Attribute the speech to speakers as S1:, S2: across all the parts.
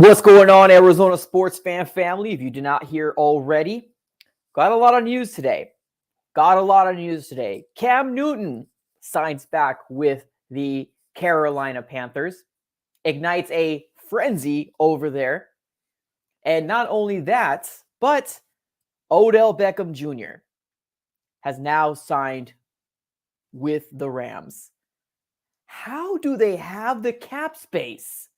S1: What's going on, Arizona sports fan family? If you did not hear already, got a lot of news today. Cam Newton signs back with the Carolina Panthers, ignites a frenzy over there. And not only that, but Odell Beckham Jr. has now signed with the Rams. How do they have the cap space?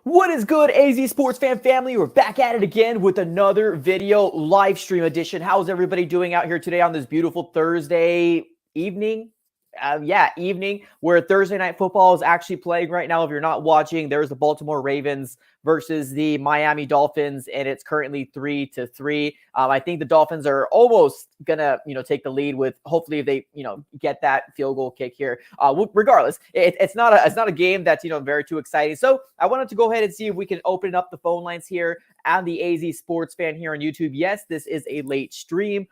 S1: What is good, AZ Sports fan family? We're back at it again with another video live stream edition. How's everybody doing out here today on this beautiful Thursday evening? Evening, where Thursday Night Football is actually playing right now. If you're not watching, there's the Baltimore Ravens versus the Miami Dolphins, and it's currently 3-3. I think the Dolphins are almost gonna, take the lead with, hopefully, if they, get that field goal kick here. Regardless, it's not a game that's very too exciting. So I wanted to go ahead and see if we can open up the phone lines here and the AZ Sports fan here on YouTube. Yes, this is a late stream.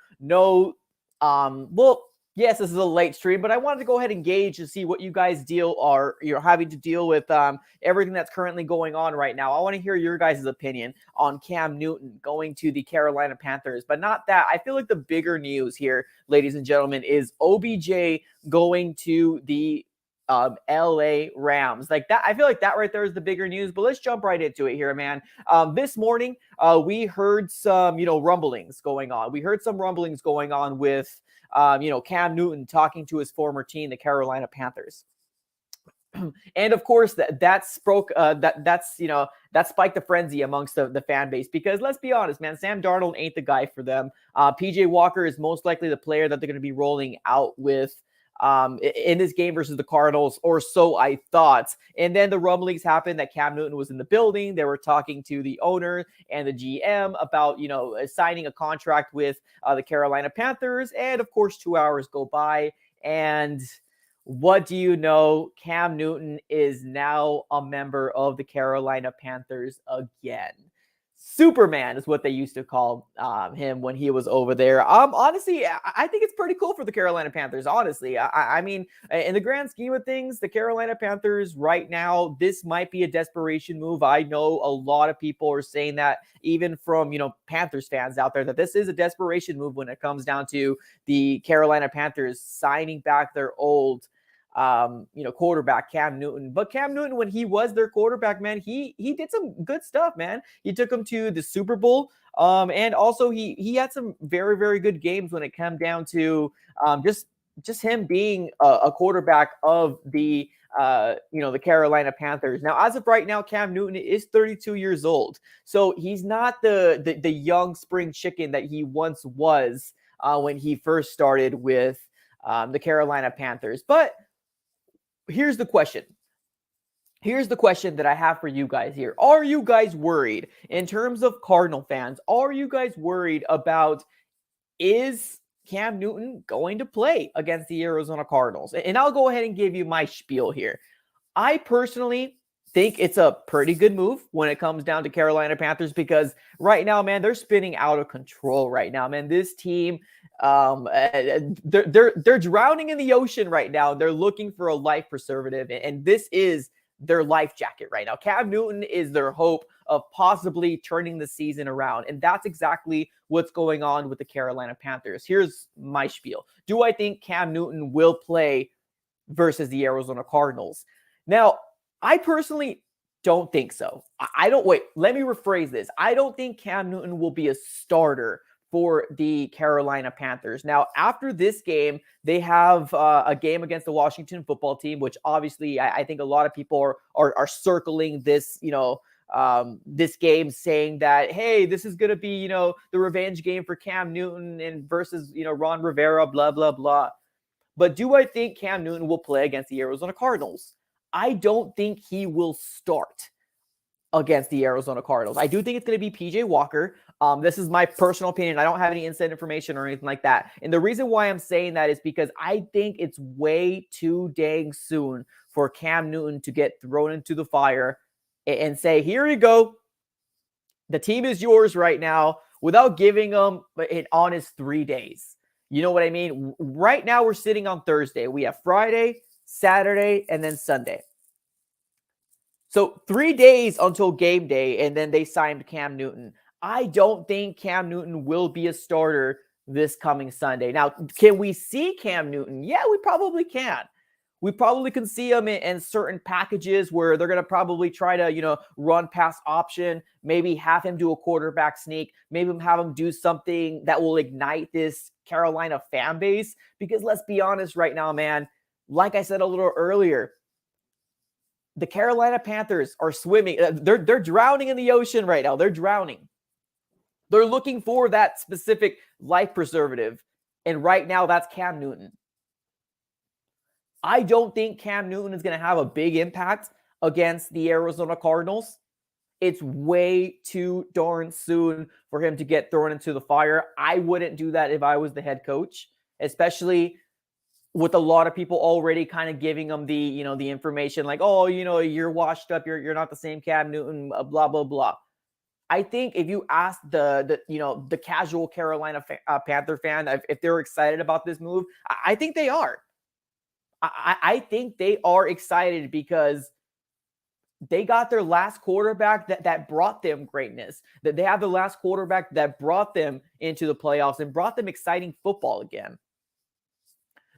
S1: Yes, this is a late stream, but I wanted to go ahead and gauge and see what you guys having to deal with everything that's currently going on right now. I want to hear your guys' opinion on Cam Newton going to the Carolina Panthers, but not that. I feel like the bigger news here, ladies and gentlemen, is OBJ going to the LA Rams. Like that, I feel like that right there is the bigger news, but let's jump right into it here, man. This morning, we heard some, rumblings going on. We heard some rumblings going on with Cam Newton talking to his former team, the Carolina Panthers. And of course, that spiked the frenzy amongst the fan base, because let's be honest, man, Sam Darnold ain't the guy for them. PJ Walker is most likely the player that they're going to be rolling out with in this game versus the Cardinals, or so I thought. And then the rumblings happened that Cam Newton was in the building. They were talking to the owner and the GM about, signing a contract with the Carolina Panthers. And of course, 2 hours go by, and what do you know? Cam Newton is now a member of the Carolina Panthers again. Superman is what they used to call him when he was over there. Honestly, I think it's pretty cool for the Carolina Panthers. Honestly, I mean, in the grand scheme of things, the Carolina Panthers right now, this might be a desperation move. I know a lot of people are saying that, even from Panthers fans out there, that this is a desperation move when it comes down to the Carolina Panthers signing back their old quarterback Cam Newton. But Cam Newton, when he was their quarterback, man, he did some good stuff, man. He took them to the Super Bowl. And also he had some very, very good games when it came down to just him being a quarterback of the Carolina Panthers. Now, as of right now, Cam Newton is 32 years old. So he's not the young spring chicken that he once was when he first started with the Carolina Panthers. But here's the question. Here's the question that I have for you guys here. Are you guys worried, in terms of Cardinal fans, are you guys worried about, is Cam Newton going to play against the Arizona Cardinals? And I'll go ahead and give you my spiel here. I personally think it's a pretty good move when it comes down to Carolina Panthers, because right now, man, they're spinning out of control right now, man. This team, they're drowning in the ocean right now. They're looking for a life preservative, and this is their life jacket right now. Cam Newton is their hope of possibly turning the season around, and that's exactly what's going on with the Carolina Panthers. Here's my spiel. Do I think Cam Newton will play versus the Arizona Cardinals? Now, I personally don't think so. Let me rephrase this. I don't think Cam Newton will be a starter for the Carolina Panthers. Now, after this game, they have a game against the Washington football team, which obviously I think a lot of people are circling this, this game, saying that, hey, this is going to be, the revenge game for Cam Newton and versus, Ron Rivera, blah, blah, blah. But do I think Cam Newton will play against the Arizona Cardinals? I don't think he will start against the Arizona Cardinals. I do think it's going to be PJ Walker. This is my personal opinion. I don't have any inside information or anything like that. And the reason why I'm saying that is because I think it's way too dang soon for Cam Newton to get thrown into the fire and say, here you go. The team is yours right now without giving them an honest 3 days. You know what I mean? Right now we're sitting on Thursday. We have Friday, Saturday, and then Sunday. So 3 days until game day, and then they signed Cam Newton. I don't think Cam Newton will be a starter this coming Sunday. Now, can we see Cam Newton? Yeah, we probably can. We probably can see him in certain packages where they're going to probably try to, run past option, maybe have him do a quarterback sneak, maybe have him do something that will ignite this Carolina fan base. Because let's be honest right now, man, like I said a little earlier, the Carolina Panthers are swimming. They're drowning in the ocean right now. They're drowning. They're looking for that specific life preservative. And right now, that's Cam Newton. I don't think Cam Newton is going to have a big impact against the Arizona Cardinals. It's way too darn soon for him to get thrown into the fire. I wouldn't do that if I was the head coach, especially with a lot of people already kind of giving him the information like, oh, you're washed up. You're not the same Cam Newton, blah, blah, blah. I think if you ask the casual Carolina Panther fan if they're excited about this move, I think they are. I think they are excited because they got their last quarterback that brought them greatness. That they have the last quarterback that brought them into the playoffs and brought them exciting football again.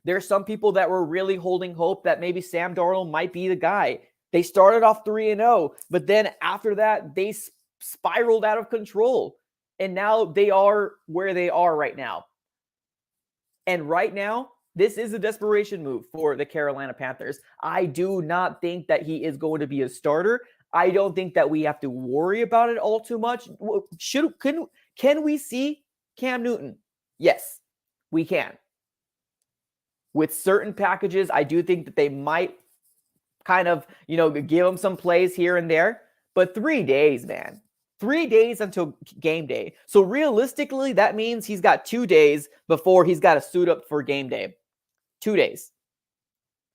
S1: There's some people that were really holding hope that maybe Sam Darnold might be the guy. They started off 3-0, but then after that, they spiraled out of control. And now they are where they are right now. And right now, this is a desperation move for the Carolina Panthers. I do not think that he is going to be a starter. I don't think that we have to worry about it all too much. Can we see Cam Newton? Yes, we can. With certain packages, I do think that they might kind of, give him some plays here and there. But 3 days, man. 3 days until game day. So realistically, that means he's got 2 days before he's got to suit up for game day. 2 days.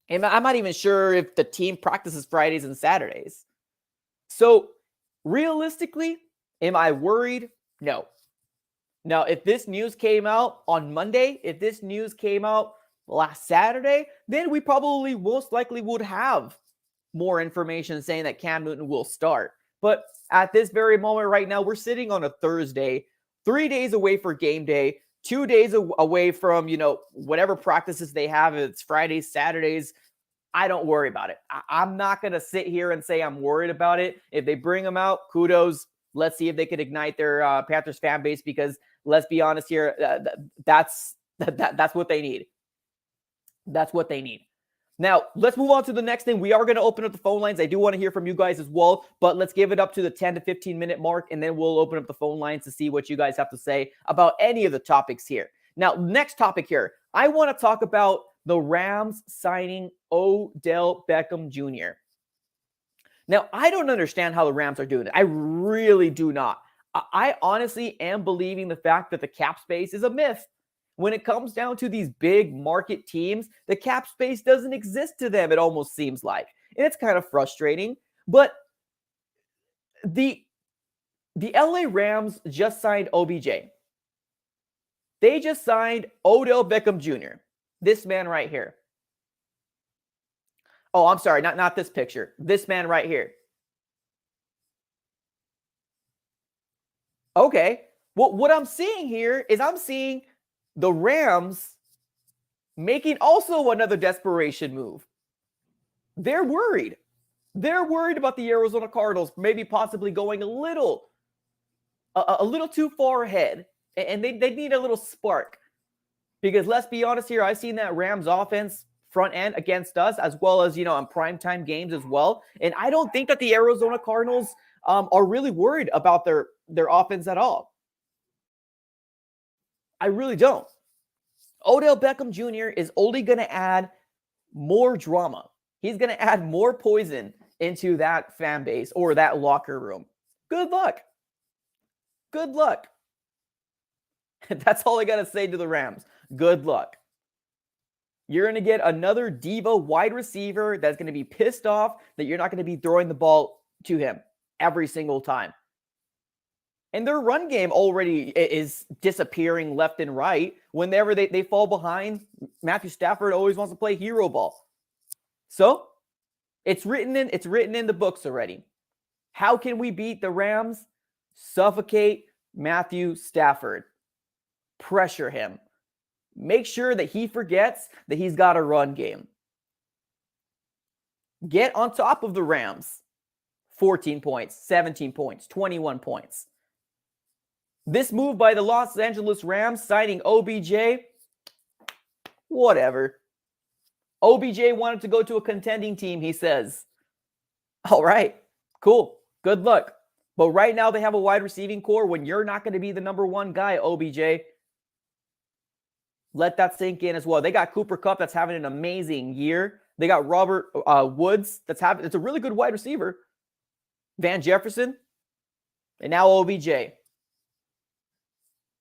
S1: And I'm not even sure if the team practices Fridays and Saturdays. So realistically, am I worried? No. Now, if this news came out on Monday, if this news came out last Saturday, then we probably most likely would have more information saying that Cam Newton will start. But at this very moment right now, we're sitting on a Thursday, 3 days away for game day, 2 days away from, whatever practices they have. It's Fridays, Saturdays. I don't worry about it. I'm not going to sit here and say I'm worried about it. If they bring them out, kudos. Let's see if they could ignite their Panthers fan base, because let's be honest here, that's what they need. That's what they need. Now, let's move on to the next thing. We are going to open up the phone lines. I do want to hear from you guys as well, but let's give it up to the 10 to 15 minute mark, and then we'll open up the phone lines to see what you guys have to say about any of the topics here. Now, next topic here, I want to talk about the Rams signing Odell Beckham Jr. Now, I don't understand how the Rams are doing it. I really do not. I honestly am believing the fact that the cap space is a myth. When it comes down to these big market teams, the cap space doesn't exist to them, it almost seems like. And it's kind of frustrating. But the LA Rams just signed OBJ. They just signed Odell Beckham Jr., this man right here. Oh, I'm sorry, not this picture. This man right here. Okay. Well, what I'm seeing here is I'm seeing the Rams making also another desperation move. They're worried. They're worried about the Arizona Cardinals maybe possibly going a little too far ahead, and they need a little spark. Because let's be honest here, I've seen that Rams offense front end against us, as well as, on primetime games as well. And I don't think that the Arizona Cardinals are really worried about their offense at all. I really don't. Odell Beckham Jr. is only going to add more drama. He's going to add more poison into that fan base or that locker room. Good luck. Good luck. That's all I got to say to the Rams. Good luck. You're going to get another diva wide receiver that's going to be pissed off that you're not going to be throwing the ball to him every single time. And their run game already is disappearing left and right. Whenever they fall behind, Matthew Stafford always wants to play hero ball. So it's written in the books already. How can we beat the Rams? Suffocate Matthew Stafford. Pressure him. Make sure that he forgets that he's got a run game. Get on top of the Rams. 14 points, 17 points, 21 points. This move by the Los Angeles Rams signing OBJ, whatever. OBJ wanted to go to a contending team, he says. All right, cool. Good luck. But right now they have a wide receiving core when you're not going to be the number one guy, OBJ. Let that sink in as well. They got Cooper Kupp that's having an amazing year. They got Robert Woods it's a really good wide receiver. Van Jefferson. And now OBJ.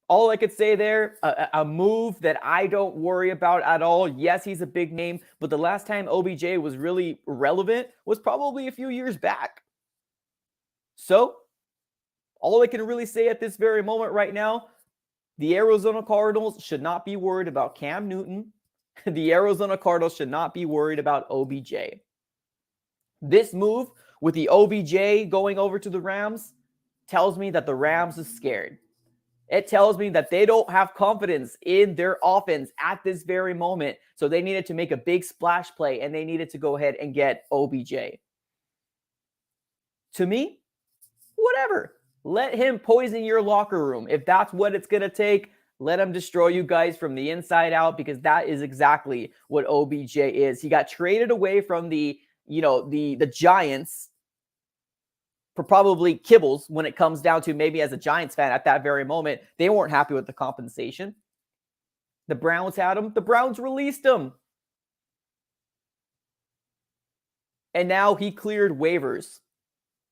S1: All I could say there, a move that I don't worry about at all. Yes, he's a big name, but the last time OBJ was really relevant was probably a few years back. So, all I can really say at this very moment right now, the Arizona Cardinals should not be worried about Cam Newton. The Arizona Cardinals should not be worried about OBJ. This move with the OBJ going over to the Rams tells me that the Rams is scared. It tells me that they don't have confidence in their offense at this very moment. So they needed to make a big splash play and they needed to go ahead and get OBJ. To me, whatever. Let him poison your locker room. If that's what it's going to take, let him destroy you guys from the inside out, because that is exactly what OBJ is. He got traded away from the Giants for probably kibbles when it comes down to maybe as a Giants fan at that very moment. They weren't happy with the compensation. The Browns had him. The Browns released him. And now he cleared waivers.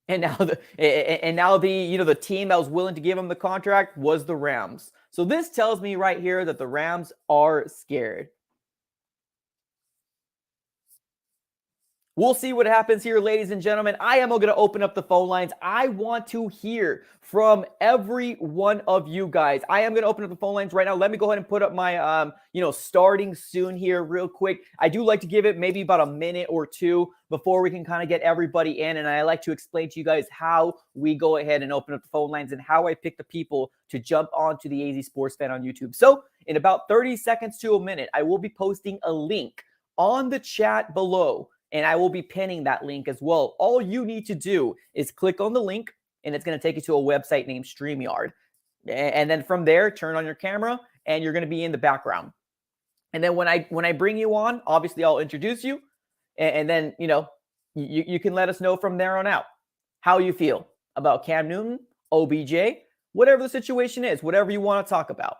S1: And now the team that was willing to give him the contract was the Rams. So this tells me right here that the Rams are scared. We'll see what happens here, ladies and gentlemen. I am going to open up the phone lines. I want to hear from every one of you guys. I am going to open up the phone lines right now. Let me go ahead and put up my, starting soon here real quick. I do like to give it maybe about a minute or two before we can kind of get everybody in. And I like to explain to you guys how we go ahead and open up the phone lines and how I pick the people to jump onto the AZ Sports Fan on YouTube. So in about 30 seconds to a minute, I will be posting a link on the chat below. And I will be pinning that link as well. All you need to do is click on the link, and it's going to take you to a website named StreamYard. And then from there, turn on your camera, and you're going to be in the background. And then when I bring you on, obviously I'll introduce you, and then you can let us know from there on out how you feel about Cam Newton, OBJ, whatever the situation is, whatever you want to talk about.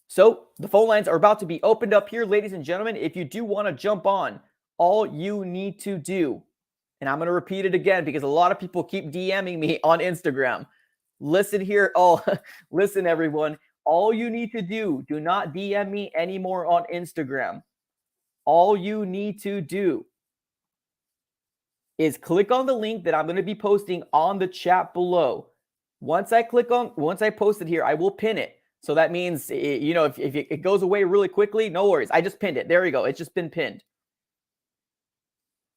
S1: So the phone lines are about to be opened up here, ladies and gentlemen. If you do want to jump on, all you need to do, and I'm going to repeat it again because a lot of people keep DMing me on Instagram. Listen here. Listen, everyone. All you need to do not DM me anymore on Instagram. All you need to do is click on the link that I'm going to be posting on the chat below. Once I post it here, I will pin it. So that means, if it goes away really quickly, no worries. I just pinned it. There you go. It's just been pinned.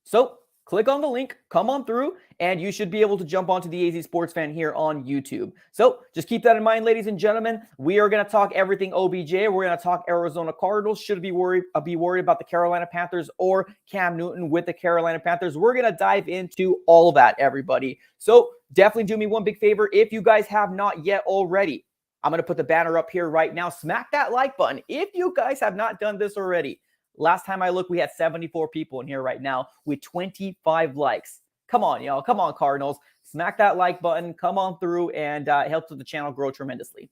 S1: So click on the link, come on through, and you should be able to jump onto the AZ Sports Fan here on YouTube. So just keep that in mind, ladies and gentlemen. We are going to talk everything OBJ. We're going to talk Arizona Cardinals. Should be worried about the Carolina Panthers or Cam Newton with the Carolina Panthers. We're going to dive into all of that, everybody. So definitely do me one big favor. If you guys have not yet already, I'm going to put the banner up here right now. Smack that like button if you guys have not done this already. Last time I looked, we had 74 people in here right now with 25 likes. Come on, y'all. Come on, Cardinals. Smack that like button. Come on through, and it helps the channel grow tremendously.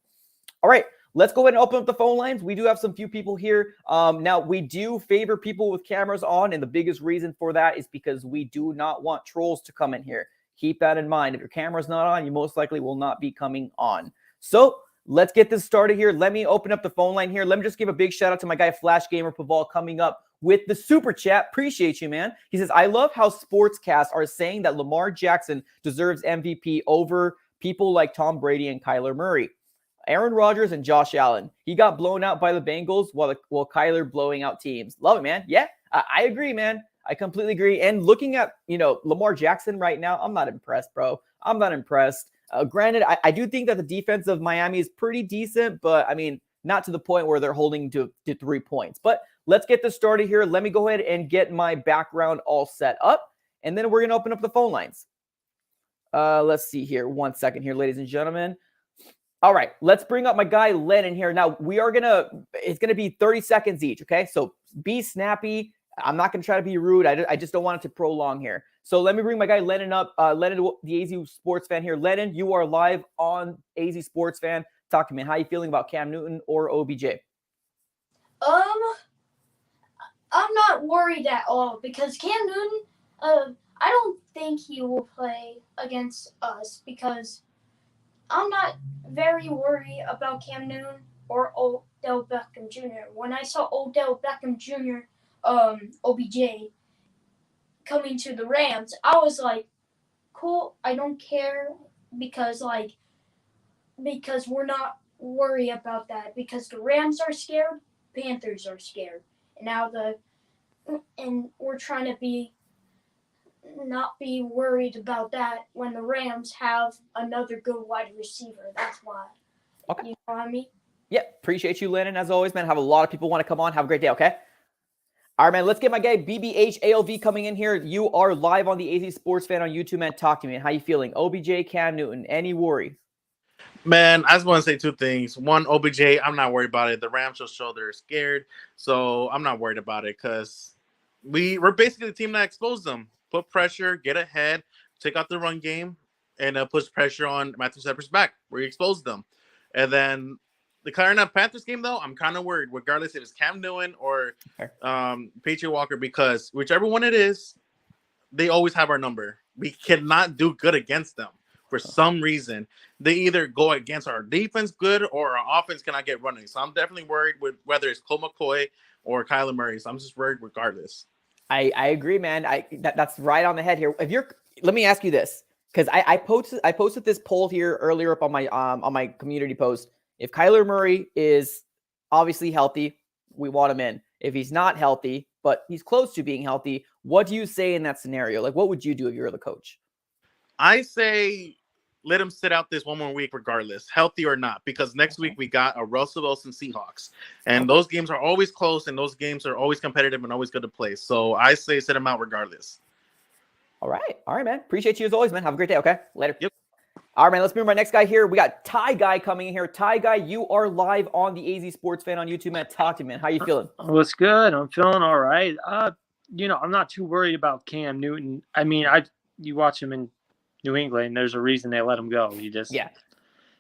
S1: All right, let's go ahead and open up the phone lines. We do have some few people here. Now, we do favor people with cameras on, and the biggest reason for that is because we do not want trolls to come in here. Keep that in mind. If your camera's not on, you most likely will not be coming on. So let's get this started here. Let me open up the phone line here. Let me just give a big shout out to my guy, Flash Gamer Paval, coming up with the super chat. Appreciate you, man. He says, I love how sportscasts are saying that Lamar Jackson deserves MVP over people like Tom Brady and Kyler Murray. Aaron Rodgers and Josh Allen. He got blown out by the Bengals while Kyler blowing out teams. Love it, man. Yeah, I agree, man. I completely agree. And looking at, Lamar Jackson right now, I'm not impressed, bro. I'm not impressed. Granted, I do think that the defense of Miami is pretty decent, but I mean, not to the point where they're holding to 3 points. But let's get this started here. Let me go ahead and get my background all set up, and then we're going to open up the phone lines. Let's see here. 1 second here, ladies and gentlemen. All right, let's bring up my guy Lennon here. Now, it's going to be 30 seconds each, okay? So be snappy. I'm not going to try to be rude. I just don't want it to prolong here. So let me bring my guy Lennon up. Lennon, the AZ Sports Fan here. Lennon, you are live on AZ Sports Fan. Talk to me. How are you feeling about Cam Newton or OBJ?
S2: I'm not worried at all because Cam Newton, I don't think he will play against us because I'm not very worried about Cam Newton or Odell Beckham Jr. When I saw Odell Beckham Jr., OBJ coming to the Rams, I was like, cool, I don't care because we're not worried about that because the Rams are scared, Panthers are scared. And we're trying to not be worried about that when the Rams have another good wide receiver. That's why.
S1: Okay.
S2: You know what I mean?
S1: Yeah, appreciate you, Lennon, as always, man. Have a lot of people want to come on. Have a great day, okay? All right, man, let's get my guy BBHALV coming in here. You are live on the AZ Sports Fan on YouTube, man. Talk to me, man. How you feeling? OBJ, Cam Newton, any worry?
S3: Man, I just want to say two things. One, OBJ, I'm not worried about it. The Rams just show they're scared, so I'm not worried about it because we're basically the team that exposed them. Put pressure, get ahead, take out the run game, and push pressure on Matthew Stafford's back where he exposed them. And then the Carolina Panthers game, though, I'm kind of worried, regardless if it's Cam Newton or Patriot Walker, because whichever one it is, they always have our number. We cannot do good against them. For some reason, they either go against our defense good or our offense cannot get running. So I'm definitely worried with whether it's Colt McCoy or Kyler Murray. So I'm just worried regardless.
S1: I agree, man. That's right on the head here. Let me ask you this, because I posted this poll here earlier up on my community post. If Kyler Murray is obviously healthy, we want him in. If he's not healthy, but he's close to being healthy, what do you say in that scenario? Like, what would you do if you're the coach?
S3: I say let him sit out this one more week regardless, healthy or not, because next week we got a Russell Wilson Seahawks. And those games are always close, and those games are always competitive and always good to play. So I say sit him out regardless.
S1: All right, man. Appreciate you as always, man. Have a great day, okay? Later.
S3: Yep.
S1: All right, man. Let's move to my next guy here. We got Ty Guy coming in here. Ty Guy, you are live on the AZ Sports Fan on YouTube, man. Talk to me, man. How you feeling?
S4: What's good? I'm feeling all right. I'm not too worried about Cam Newton. I mean, you watch him in New England, there's a reason they let him go.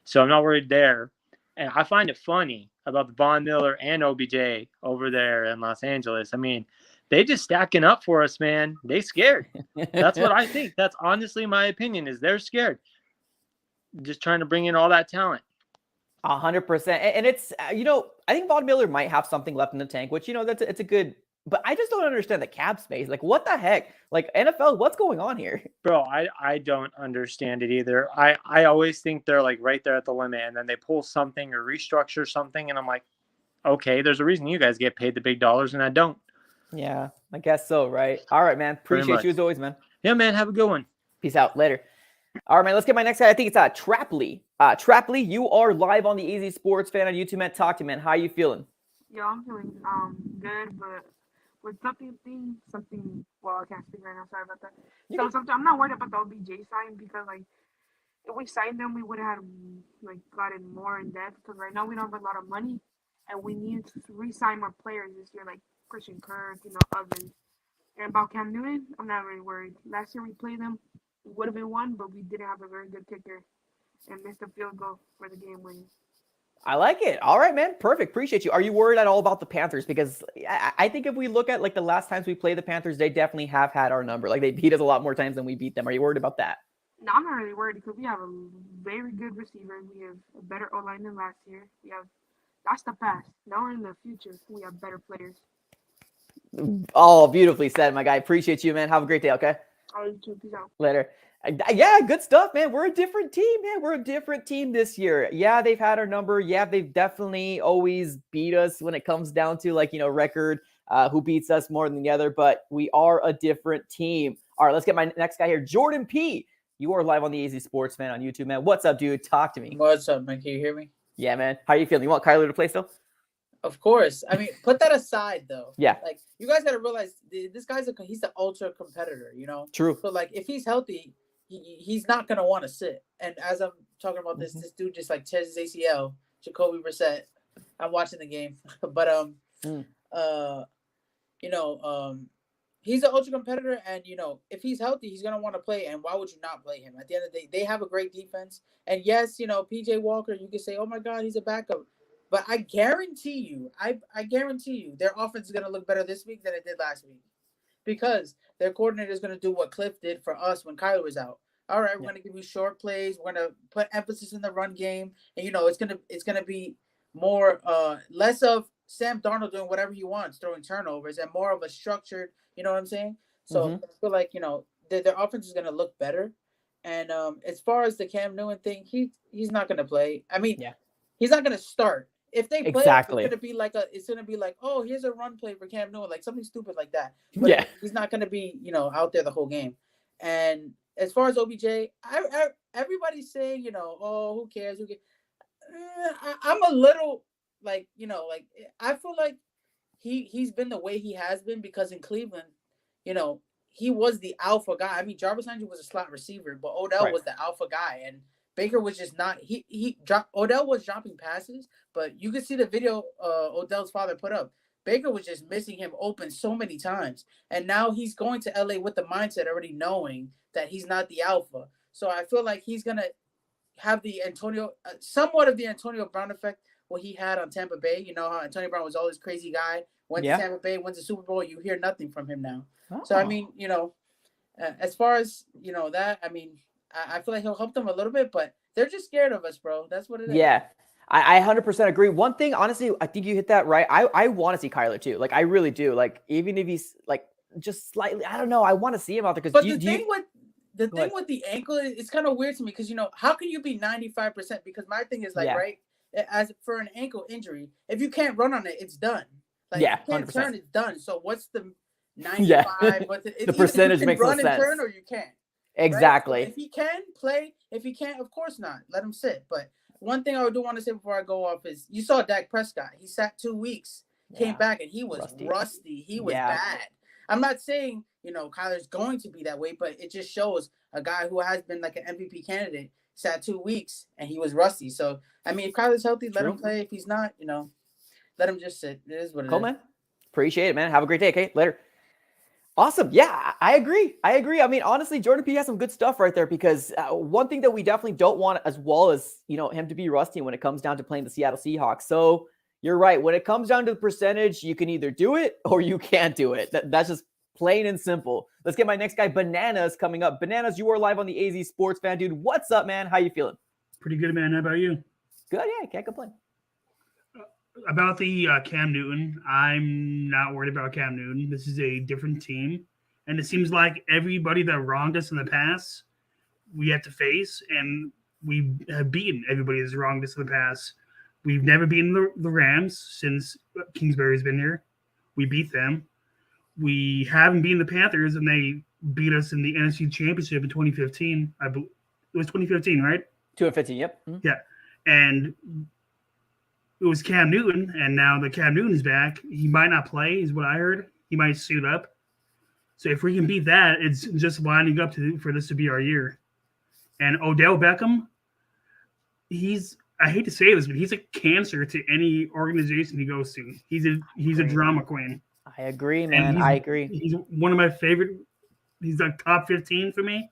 S4: So I'm not worried there. And I find it funny about the Von Miller and OBJ over there in Los Angeles. I mean, they just stacking up for us, man. They scared. That's what I think. That's honestly my opinion, is they're scared. Just trying to bring in all that talent.
S1: 100%. And it's, I think Von Miller might have something left in the tank, which, it's a good, but I just don't understand the cap space. Like, what the heck? Like, NFL, what's going on here?
S4: Bro, I don't understand it either. I always think they're like right there at the limit, and then they pull something or restructure something, and I'm like, okay, there's a reason you guys get paid the big dollars and I don't.
S1: Yeah, I guess so, right? All right, man. Appreciate you as always, man.
S4: Yeah, man. Have a good one.
S1: Peace out. Later. All right, man. Let's get my next guy. I think it's Trapley. Trapley, you are live on the AZ Sports Fan on YouTube, man. Talk to me, man. How you feeling?
S5: Yeah, I'm feeling good, but with something, well, I can't speak right now. Sorry about that. So something, I'm not worried about the OBJ sign because, like, if we signed them, we would have gotten more in depth because right now we don't have a lot of money and we need to re-sign more players this year, like Christian Kirk, others. And about Cam Newton, I'm not really worried. Last year we played them, we would have been won, but we didn't have a very good kicker and missed a field goal for the game winning.
S1: I like it. All right, man. Perfect. Appreciate you. Are you worried at all about the Panthers? Because I think if we look at the last times we played the Panthers, they definitely have had our number. Like, they beat us a lot more times than we beat them. Are you worried about that?
S5: No, I'm not really worried because we have a very good receiver. We have a better O line than last year. That's the past. Now in the future, we have better players.
S1: Oh, beautifully said, my guy. Appreciate you, man. Have a great day, okay?
S5: All right, peace out.
S1: Later. Yeah, good stuff, man. We're a different team, man. We're a different team this year. Yeah, they've had our number. Yeah, they've definitely always beat us when it comes down to record, who beats us more than the other, but we are a different team. All right, let's get my next guy here. Jordan P. You are live on the AZ Sports Man on YouTube, man. What's up, dude? Talk to me.
S6: What's up, man? Can you hear me?
S1: Yeah, man. How are you feeling? You want Kyler to play still?
S6: Of course. I mean, put that aside, though.
S1: Yeah.
S6: Like, you guys got to realize this guy's he's the ultra competitor, you know?
S1: True.
S6: So, like, if he's healthy, he's not going to want to sit. And as I'm talking about this, this dude just, tears his ACL, Jacoby Brissett. I'm watching the game. But, he's an ultra competitor. And, if he's healthy, he's going to want to play. And why would you not play him? At the end of the day, they have a great defense. And, yes, PJ Walker, you can say, oh, my God, he's a backup. But I guarantee you, their offense is going to look better this week than it did last week, because their coordinator is going to do what Cliff did for us when Kyler was out. All right, we're going to give you short plays. We're going to put emphasis in the run game, and it's going to be more less of Sam Darnold doing whatever he wants, throwing turnovers, and more of a structured. You know what I'm saying? So I feel like their offense is going to look better. And as far as the Cam Newton thing, he's not going to play. I mean, he's not going to start. If they play, it's gonna be like, oh, here's a run play for Cam Newton, like something stupid like that. But he's not gonna be, out there the whole game. And as far as OBJ, everybody's saying, oh, who cares? I'm a little I feel like he's been the way he has been because in Cleveland, he was the alpha guy. I mean, Jarvis Landry was a slot receiver, but Odell was the alpha guy, and Baker was just not. Odell was dropping passes, but you could see the video Odell's father put up. Baker was just missing him open so many times, and now he's going to LA with the mindset already knowing that he's not the alpha. So I feel like he's gonna have the somewhat of the Antonio Brown effect, what he had on Tampa Bay. You know how Antonio Brown was always crazy guy, went to Tampa Bay, wins the Super Bowl. You hear nothing from him now. Oh. So I mean, as far as that, I mean. I feel like he'll help them a little bit, but they're just scared of us, bro. That's what it is.
S1: Yeah, I 100% agree. One thing, honestly, I think you hit that right. I want to see Kyler too. Like, I really do. Like, even if he's just slightly, I don't know. I want to see him out there.
S6: But the thing with the ankle, it's kind of weird to me because how can you be 95%? Because my thing is right, as for an ankle injury, if you can't run on it, it's done. Like, if you can't 100%. Turn, it's done. So what's the 95?
S1: The percentage makes no sense.
S6: Run and turn, or you can't.
S1: Exactly.
S6: Right? So if he can play, if he can't, of course not. Let him sit. But one thing I do want to say before I go off is you saw Dak Prescott. He sat 2 weeks, came back, and he was rusty. He was bad. I'm not saying, Kyler's going to be that way, but it just shows a guy who has been like an MVP candidate sat 2 weeks and he was rusty. So, I mean, if Kyler's healthy, let him play. If he's not, let him just sit. It is what it is.
S1: Man. Appreciate it, man. Have a great day. Okay, later. Awesome. Yeah, I agree. I mean, honestly, Jordan P has some good stuff right there because one thing that we definitely don't want as well as, him to be rusty when it comes down to playing the Seattle Seahawks. So you're right. When it comes down to the percentage, you can either do it or you can't do it. That's just plain and simple. Let's get my next guy, Bananas, coming up. Bananas, you are live on the AZ Sports Fan, dude. What's up, man? How you feeling?
S7: Pretty good, man. How about you?
S1: Good. Yeah, can't complain.
S7: About the Cam Newton, I'm not worried about Cam Newton. This is a different team. And it seems like everybody that wronged us in the past, we have to face, and we have beaten everybody that's wronged us in the past. We've never beaten the Rams since Kingsbury's been here. We beat them. We haven't beaten the Panthers, and they beat us in the NFC Championship in 2015. It was 2015, right?
S1: 2015, yep. Mm-hmm.
S7: Yeah. And it was Cam Newton, and now that Cam Newton's back, he might not play, is what I heard. He might suit up. So if we can beat that, it's just lining up for this to be our year. And Odell Beckham, I hate to say this, but he's a cancer to any organization he goes to. He's a drama queen.
S1: I agree, man. I agree.
S7: He's one of my favorite. He's like top 15 for me,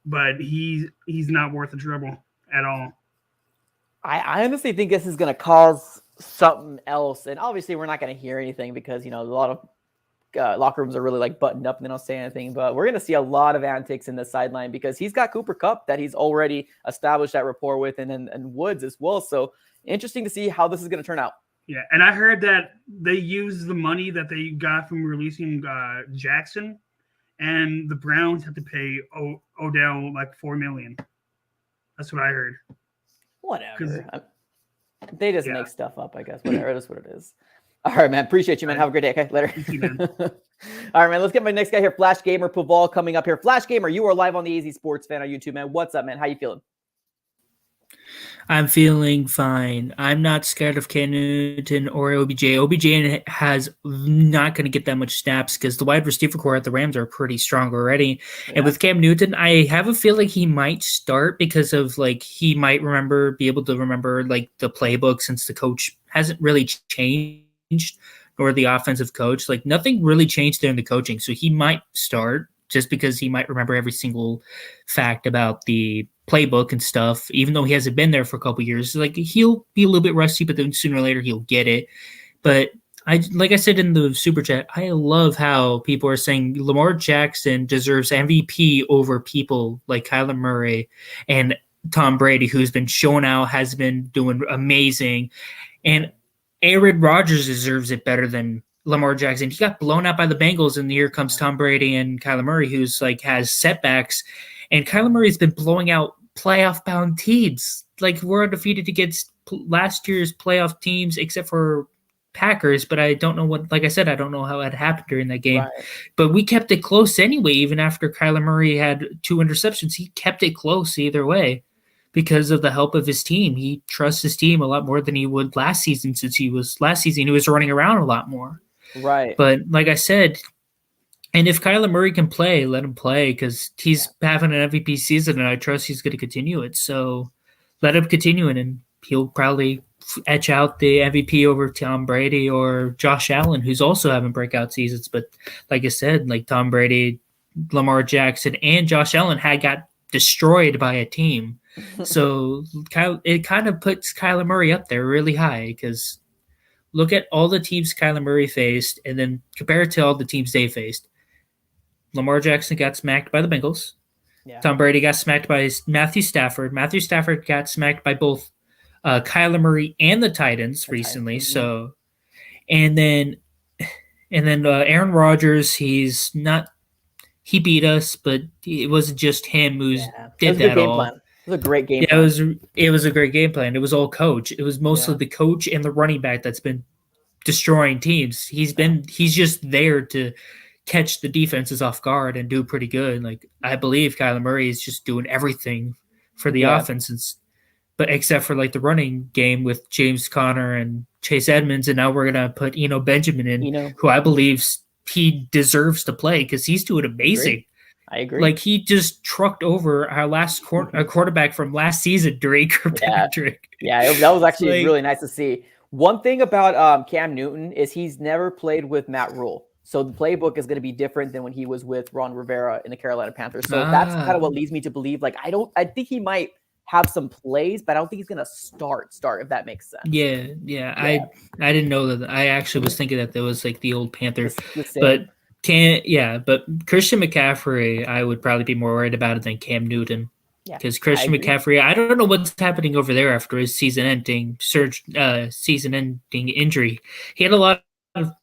S7: but he's not worth the trouble at all.
S1: I honestly think this is going to cause something else. And obviously we're not going to hear anything because, a lot of locker rooms are really like buttoned up and they don't say anything. But we're going to see a lot of antics in the sideline because he's got Cooper Kupp that he's already established that rapport with, and Woods as well. So interesting to see how this is going to turn out.
S7: Yeah, and I heard that they used the money that they got from releasing Jackson, and the Browns have to pay Odell like $4 million. That's what I heard.
S1: Whatever. They just make stuff up, I guess. Whatever. It is what it is. All right, man. Appreciate you, man. Have a great day. Okay, later.
S7: Thank you, man.
S1: All right, man. Let's get my next guy here. Flash Gamer Paval coming up here. Flash Gamer, you are live on the AZ Sports Fan on YouTube, man. What's up, man? How you feeling?
S8: I'm feeling fine. I'm not scared of Cam Newton or OBJ. OBJ has not going to get that much snaps because the wide receiver core at the Rams are pretty strong already. Yeah. And with Cam Newton, I have a feeling he might start because of like he might be able to remember like the playbook since the coach hasn't really changed, nor the offensive coach. Like nothing really changed there in the coaching, so he might start just because he might remember every single fact about the playbook and stuff, even though he hasn't been there for a couple years. Like he'll be a little bit rusty, but then sooner or later he'll get it. But like I said in the super chat, I love how people are saying Lamar Jackson deserves MVP over people like Kyler Murray and Tom Brady, who's been showing out, has been doing amazing. And Aaron Rodgers deserves it better than Lamar Jackson. He got blown out by the Bengals, and here comes Tom Brady and Kyler Murray, who's like has setbacks. And Kyler Murray's been blowing out playoff-bound teams. Like we're undefeated against last year's playoff teams, except for Packers. But I don't know what. Like I said, I don't know how it happened during that game. Right. But we kept it close anyway. Even after Kyler Murray had 2 interceptions, he kept it close either way because of the help of his team. He trusts his team a lot more than he would last season. Since he was running around a lot more.
S1: Right.
S8: But like I said, and if Kyler Murray can play, let him play because he's having an MVP season and I trust he's going to continue it. So let him continue it and he'll probably etch out the MVP over Tom Brady or Josh Allen, who's also having breakout seasons. But like I said, like Tom Brady, Lamar Jackson, and Josh Allen got destroyed by a team. So it kind of puts Kyler Murray up there really high because look at all the teams Kyler Murray faced and then compare it to all the teams they faced. Lamar Jackson got smacked by the Bengals. Yeah. Tom Brady got smacked by Matthew Stafford. Matthew Stafford got smacked by both Kyler Murray and the Titans recently. Mm-hmm. So, and then Aaron Rodgers, he beat us, but it wasn't just him who did that all.
S1: Plan. It was a great game
S8: plan. It was a great game plan. It was all coach. It was mostly the coach and the running back that's been destroying teams. He's just there to catch the defenses off guard and do pretty good. Like I believe Kyler Murray is just doing everything for the offense, but except for like the running game with James Conner and Chase Edmonds, and now we're gonna put Benjamin in, who I believe he deserves to play because he's doing amazing.
S1: I agree.
S8: Like he just trucked over our last quarterback from last season, Drake Kirkpatrick.
S1: Yeah, that was actually really nice to see. One thing about Cam Newton is he's never played with Matt Rule. So the playbook is going to be different than when he was with Ron Rivera in the Carolina Panthers. So that's kind of what leads me to believe, like, I think he might have some plays, but I don't think he's going to start, if that makes sense.
S8: Yeah. I didn't know that. I actually was thinking that was like the old Panther, but Christian McCaffrey, I would probably be more worried about it than Cam Newton. Because Christian McCaffrey, I don't know what's happening over there after his season-ending injury. He had a lot of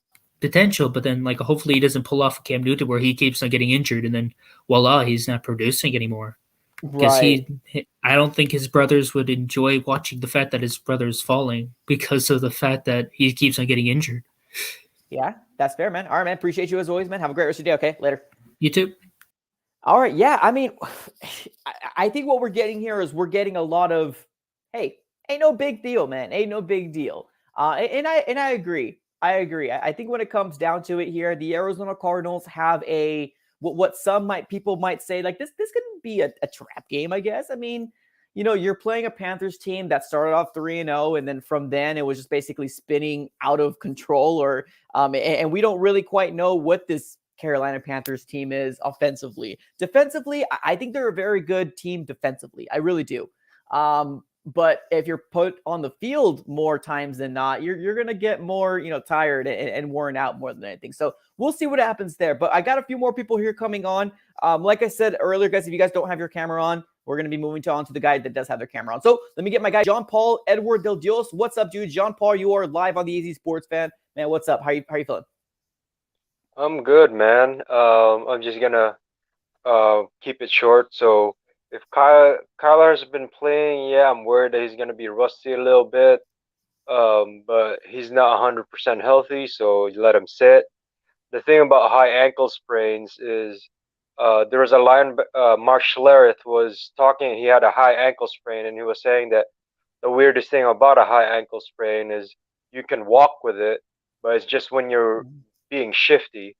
S8: potential, but then like hopefully he doesn't pull off Cam Newton where he keeps on getting injured and then voila, he's not producing anymore. Because I don't think his brothers would enjoy watching the fact that his brother is falling because of the fact that he keeps on getting injured.
S1: Yeah, that's fair, man. All right, man. Appreciate you as always, man. Have a great rest of your day. Okay, later.
S8: You too.
S1: All right. Yeah, I mean, I think what we're getting here is we're getting a lot of, hey, ain't no big deal, man. Ain't no big deal. And I agree. I think when it comes down to it here, the Arizona Cardinals have what some people might say, like this could be a trap game, I guess. I mean, you're playing a Panthers team that started off 3-0, and then from then it was just basically spinning out of control, and we don't really quite know what this Carolina Panthers team is offensively. Defensively, I think they're a very good team defensively. I really do. But if you're put on the field more times than not, you're going to get more, tired and worn out more than anything. So we'll see what happens there. But I got a few more people here coming on. Like I said earlier, guys, if you guys don't have your camera on, we're going to be moving on to the guy that does have their camera on. So let me get my guy, John Paul Edward Del Dios. What's up, dude? John Paul, you are live on the Easy Sports Fan. Man, what's up? How you feeling?
S9: I'm good, man. I'm just gonna keep it short. So if Kyler has been playing, yeah, I'm worried that he's gonna be rusty a little bit. But he's not 100% healthy, so you let him sit. The thing about high ankle sprains is there was a line. Mark Schlereth was talking. He had a high ankle sprain, and he was saying that the weirdest thing about a high ankle sprain is you can walk with it, but it's just when you're being shifty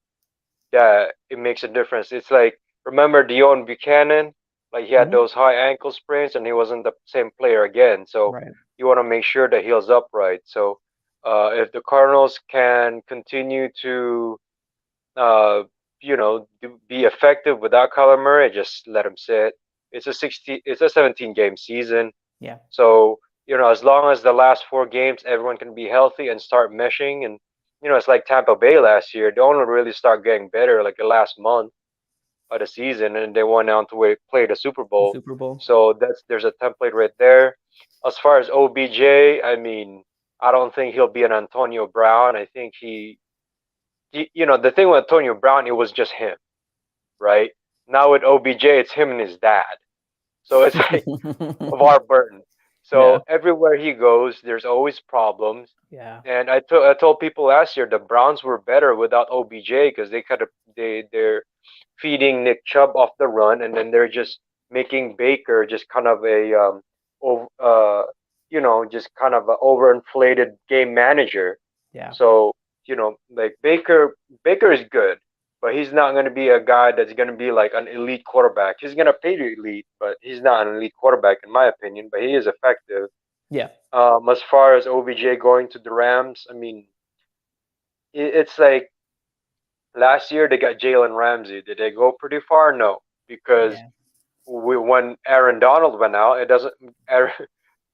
S9: that it makes a difference. It's like, remember Dion Buchanan? Like, he had those high ankle sprains and he wasn't the same player again. So you want to make sure that he's upright. So if the Cardinals can continue to be effective without Kyler Murray, just let him sit. It's a 17 game season.
S1: Yeah.
S9: So, as long as the last 4 games everyone can be healthy and start meshing, and it's like Tampa Bay last year. They only really start getting better like the last month of the season, and they went on to play the Super Bowl. So there's a template right there. As far as OBJ, I mean, I don't think he'll be an Antonio Brown. I think the thing with Antonio Brown, it was just him, right? Now with OBJ, it's him and his dad. So it's like LeVar Burton. So everywhere he goes, there's always problems.
S1: Yeah.
S9: And I told people last year the Browns were better without OBJ because they're feeding Nick Chubb off the run, and then they're just making Baker just kind of just kind of an overinflated game manager.
S1: Yeah.
S9: So like Baker is good, but he's not going to be a guy that's going to be like an elite quarterback. He's going to play the elite, but he's not an elite quarterback in my opinion. But he is effective.
S1: Yeah.
S9: As far as OBJ going to the Rams, I mean, it's like last year they got Jalen Ramsey. Did they go pretty far? No, because when Aaron Donald went out,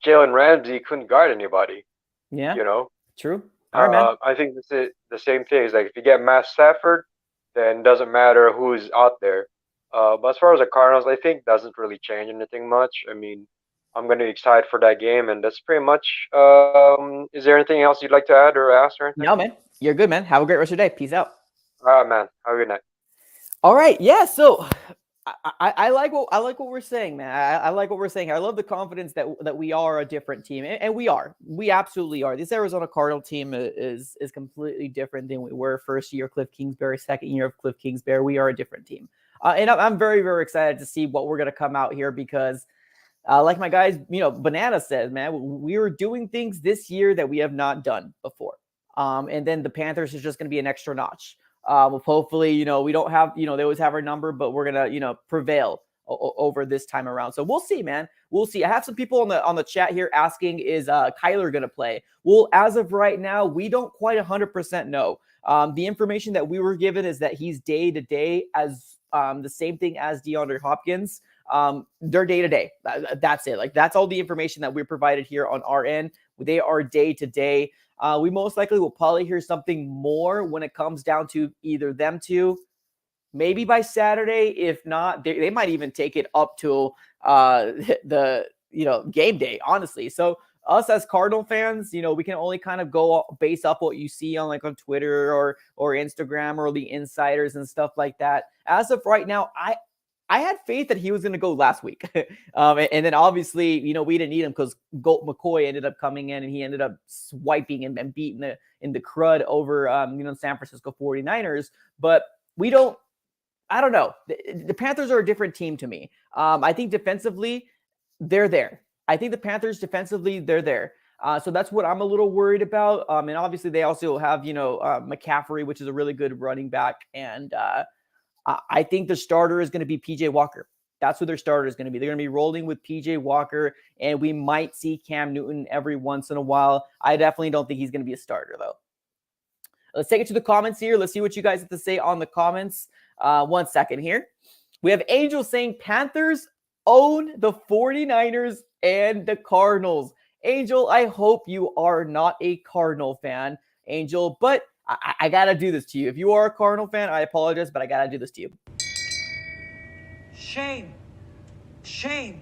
S9: Jalen Ramsey couldn't guard anybody.
S1: Yeah. True.
S9: All right, man. I think this is the same thing. It's like if you get Matt Stafford, then it doesn't matter who's out there. But as far as the Cardinals, I think doesn't really change anything much. I mean, I'm going to be excited for that game, and that's pretty much. Is there anything else you'd like to add or ask or anything?
S1: No, man. You're good, man. Have a great rest of your day. Peace out.
S9: All right, man. Have a good night.
S1: All right. Yeah. So I like what we're saying, man. I like what we're saying. I love the confidence that we are a different team, and we are. We absolutely are. This Arizona Cardinal team is completely different than we were first year Cliff Kingsbury, second year of Cliff Kingsbury. We are a different team, and I'm very, very excited to see what we're going to come out here because. Like my guys, Banana says, man, we were doing things this year that we have not done before. And then the Panthers is just going to be an extra notch. Hopefully, we don't have, they always have our number, but we're going to, prevail over this time around. So we'll see, man. We'll see. I have some people on the chat here asking, is Kyler going to play? Well, as of right now, we don't quite 100% know. The information that we were given is that he's day to day as the same thing as DeAndre Hopkins. They're day to day. That's it. Like that's all the information that we're provided here on our end. They are day to day. We most likely will probably hear something more when it comes down to either them two, maybe by Saturday. If not, they might even take it up to the game day. Honestly, so us as Cardinal fans, we can only kind of go based off what you see on Twitter or Instagram or the insiders and stuff like that. As of right now, I had faith that he was going to go last week. And then obviously, we didn't need him because Colt McCoy ended up coming in and he ended up swiping and beating in the crud over, San Francisco 49ers. But I don't know. The Panthers are a different team to me. I think defensively, they're there. I think the Panthers defensively, they're there. So that's what I'm a little worried about. And obviously they also have, McCaffrey, which is a really good running back. And, I think the starter is going to be PJ Walker. That's who their starter is going to be. They're going to be rolling with PJ Walker, and we might see Cam Newton every once in a while. I definitely don't think he's going to be a starter, though. Let's take it to the comments here. Let's see what you guys have to say on the comments. 1 second here. We have Angel saying Panthers own the 49ers and the Cardinals. Angel, I hope you are not a Cardinal fan, Angel, but I got to do this to you. If you are a Cardinal fan, I apologize, but I got to do this to you.
S10: Shame. Shame.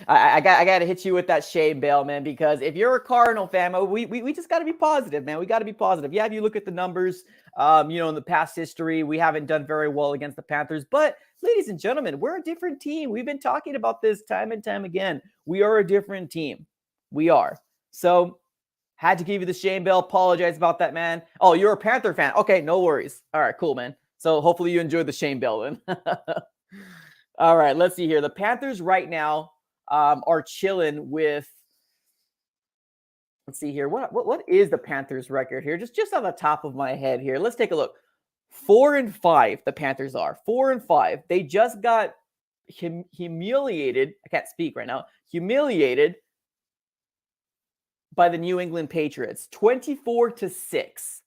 S1: I got to hit you with that shame, Bale, man, because if you're a Cardinal fan, we just got to be positive, man. We got to be positive. Yeah, if you look at the numbers, in the past history, we haven't done very well against the Panthers. But, ladies and gentlemen, we're a different team. We've been talking about this time and time again. We are a different team. We are. So, had to give you the shame, Bale. Apologize about that, man. Oh, you're a Panther fan. Okay, no worries. All right, cool, man. So, hopefully you enjoyed the shame, Bale, then. All right, let's see here. The Panthers right now are chilling with, let's see here. What is the Panthers record here? Just on the top of my head here. Let's take a look. 4-5, the Panthers are. 4-5. They just got humiliated. I can't speak right now. Humiliated by the New England Patriots. 24-6.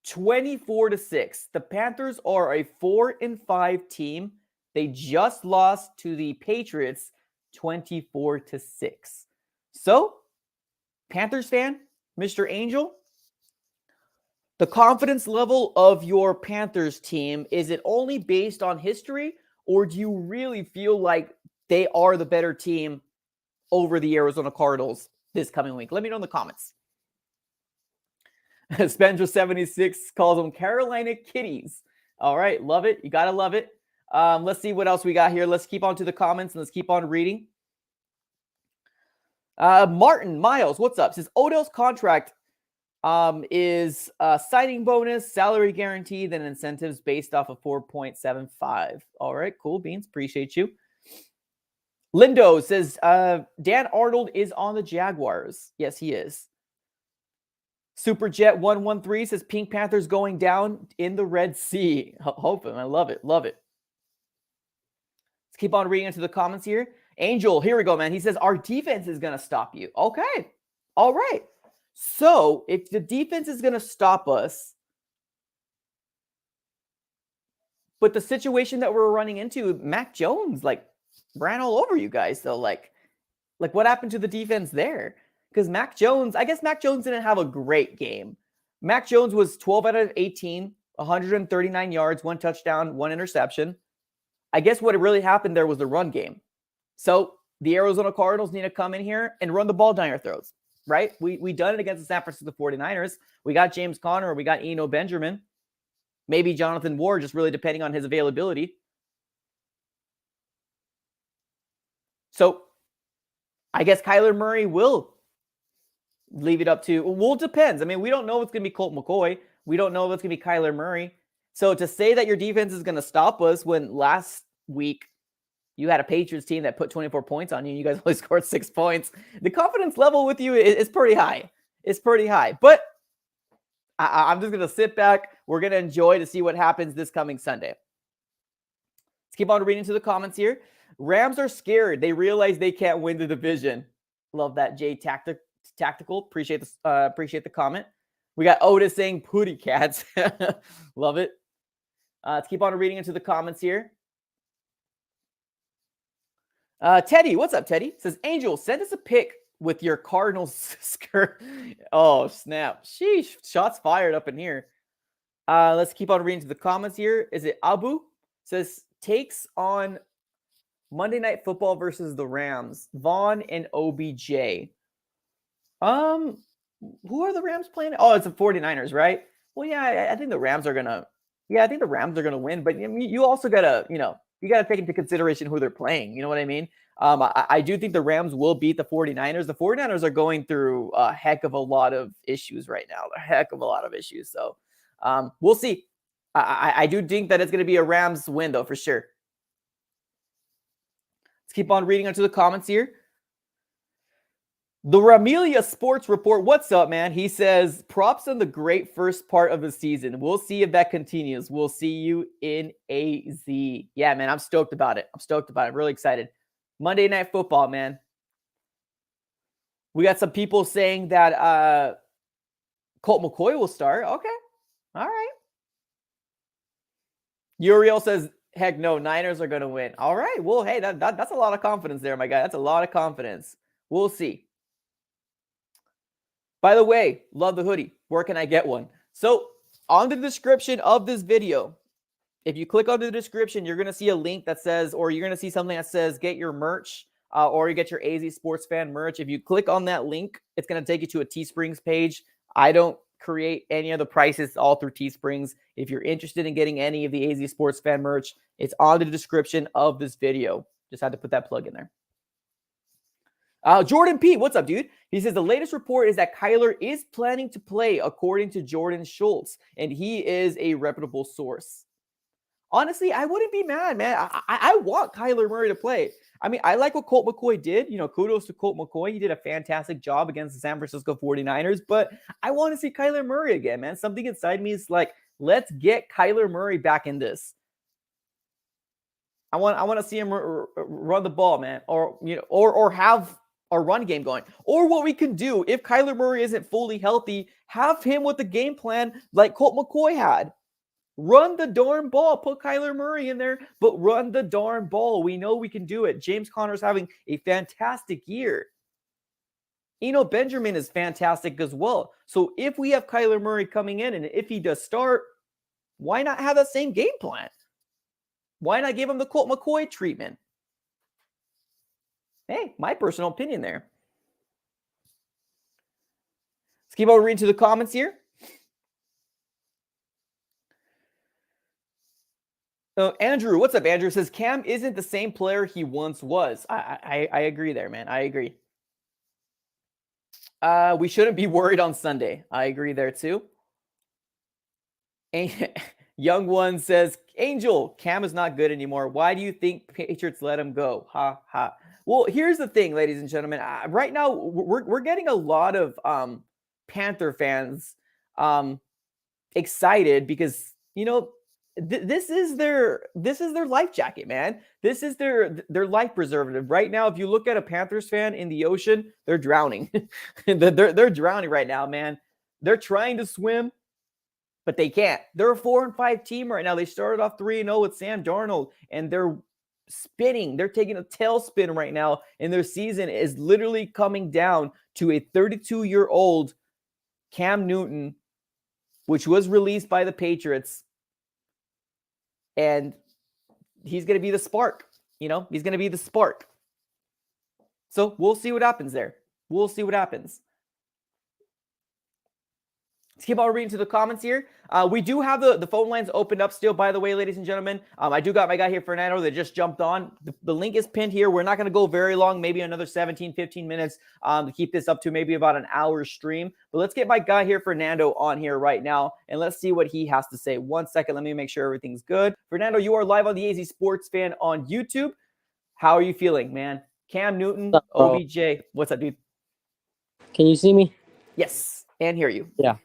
S1: 24-6. The Panthers are a 4-5 team. They just lost to the Patriots 24-6. So, Panthers fan, Mr. Angel, the confidence level of your Panthers team, is it only based on history, or do you really feel like they are the better team over the Arizona Cardinals this coming week? Let me know in the comments. Spencer76 calls them Carolina Kitties. All right, love it. You got to love it. Let's see what else we got here. Let's keep on to the comments and let's keep on reading. Martin Miles, what's up? Says Odell's contract is a signing bonus, salary guarantee, then incentives based off of 4.75. All right, cool beans. Appreciate you. Lindo says Dan Arnold is on the Jaguars. Yes, he is. Superjet 113 says Pink Panthers going down in the Red Sea. Hoping. I love it. Love it. Let's keep on reading into the comments here. Angel, here we go, man. He says, our defense is going to stop you. Okay. All right. So, if the defense is going to stop us, but the situation that we're running into, Mac Jones, ran all over you guys. So, what happened to the defense there? Because Mac Jones, I guess Mac Jones didn't have a great game. Mac Jones was 12 out of 18, 139 yards, 1 touchdown, 1 interception. I guess what really happened there was the run game. So the Arizona Cardinals need to come in here and run the ball down your throats, right? We done it against the San Francisco 49ers. We got James Conner, we got Eno Benjamin, maybe Jonathan Ward, just really depending on his availability. So I guess Kyler Murray will leave it up to, well, it depends. I mean, we don't know if it's going to be Colt McCoy. We don't know if it's going to be Kyler Murray. So to say that your defense is going to stop us when last week you had a Patriots team that put 24 points on you and you guys only scored 6 points, the confidence level with you is pretty high. It's pretty high. But I'm just going to sit back. We're going to enjoy to see what happens this coming Sunday. Let's keep on reading to the comments here. Rams are scared. They realize they can't win the division. Love that, Jay Tactical. Appreciate the comment. We got Otis saying Pooty Cats. Love it. Let's keep on reading into the comments here. Teddy, what's up, Teddy? Says, Angel, send us a pic with your Cardinals skirt. Oh, snap. Sheesh. Shots fired up in here. Let's keep on reading to the comments here. Is it Abu? Says, takes on Monday Night Football versus the Rams. Vaughn and OBJ. Who are the Rams playing? Oh, it's the 49ers, right? Well, yeah, I think the Rams are going to win, but you also got to, you got to take into consideration who they're playing. You know what I mean? I do think the Rams will beat the 49ers. The 49ers are going through a heck of a lot of issues right now. So we'll see. I do think that it's going to be a Rams win, though, for sure. Let's keep on reading onto the comments here. The Ramelia Sports Report, what's up, man? He says, props on the great first part of the season. We'll see if that continues. We'll see you in AZ. Yeah, man, I'm stoked about it. I'm really excited. Monday Night Football, man. We got some people saying that Colt McCoy will start. Okay. All right. Uriel says, Heck no, Niners are going to win. All right. Well, hey, that's a lot of confidence there, my guy. That's a lot of confidence. We'll see. By the way, love the hoodie. Where can I get one? So on the description of this video, if you click on the description, you're going to see a link that says, or you're going to see something that says get your merch, or you get your AZ Sports Fan merch. If you click on that link, it's going to take you to a Teesprings page. I don't create any of the prices, all through Teesprings. If you're interested in getting any of the AZ Sports Fan merch, it's on the description of this video. Just had to put that plug in there. Jordan P, what's up, dude? He says the latest report is that Kyler is planning to play, according to Jordan Schultz, and he is a reputable source. Honestly, I wouldn't be mad, man. I want Kyler Murray to play. I mean, I like what Colt McCoy did. You know, kudos to Colt McCoy. He did a fantastic job against the San Francisco 49ers, but I want to see Kyler Murray again, man. Something inside me is like, let's get Kyler Murray back in this. I want to see him run the ball, man, or or have a run game going. Or what we can do, if Kyler Murray isn't fully healthy, have him with the game plan like Colt McCoy had. Run the darn ball. Put Kyler Murray in there, but run the darn ball. We know we can do it. James Conner's having a fantastic year. Eno Benjamin is fantastic as well. So if we have Kyler Murray coming in, and if he does start, why not have that same game plan? Why not give him the Colt McCoy treatment? Hey, my personal opinion there. Let's keep on reading to the comments here. Andrew, what's up, Andrew? Says Cam isn't the same player he once was. I agree there, man. I agree. We shouldn't be worried on Sunday. I agree there too. Young One says, Angel, Cam is not good anymore. Why do you think Patriots let him go? Ha ha. Well, here's the thing, ladies and gentlemen. Right now, we're getting a lot of Panther fans excited because, you know, this is their life jacket, man. This is their life preservative. Right now, if you look at a Panthers fan in the ocean, they're drowning. they're drowning right now, man. They're trying to swim, but they can't. They're a 4-5 team right now. They started off 3-0 with Sam Darnold, and they're spinning. They're taking a tailspin right now, and their season is literally coming down to a 32-year-old Cam Newton, which was released by the Patriots. And he's going to be the spark. You know, he's going to be the spark. So we'll see what happens there. We'll see what happens. Let's keep on reading to the comments here. We do have the phone lines opened up still, by the way, ladies and gentlemen. I do got my guy here, Fernando, that just jumped on. The link is pinned here. We're not going to go very long, maybe another 17, 15 minutes to keep this up to maybe about an hour stream. But let's get my guy here, Fernando, on here right now, and let's see what he has to say. 1 second. Let me make sure everything's good. Fernando, you are live on the AZ Sports Fan on YouTube. How are you feeling, man? Cam Newton,
S11: What's up,
S1: OBJ. What's up, dude?
S11: Can you see me?
S1: Yes, and hear you.
S11: Yeah.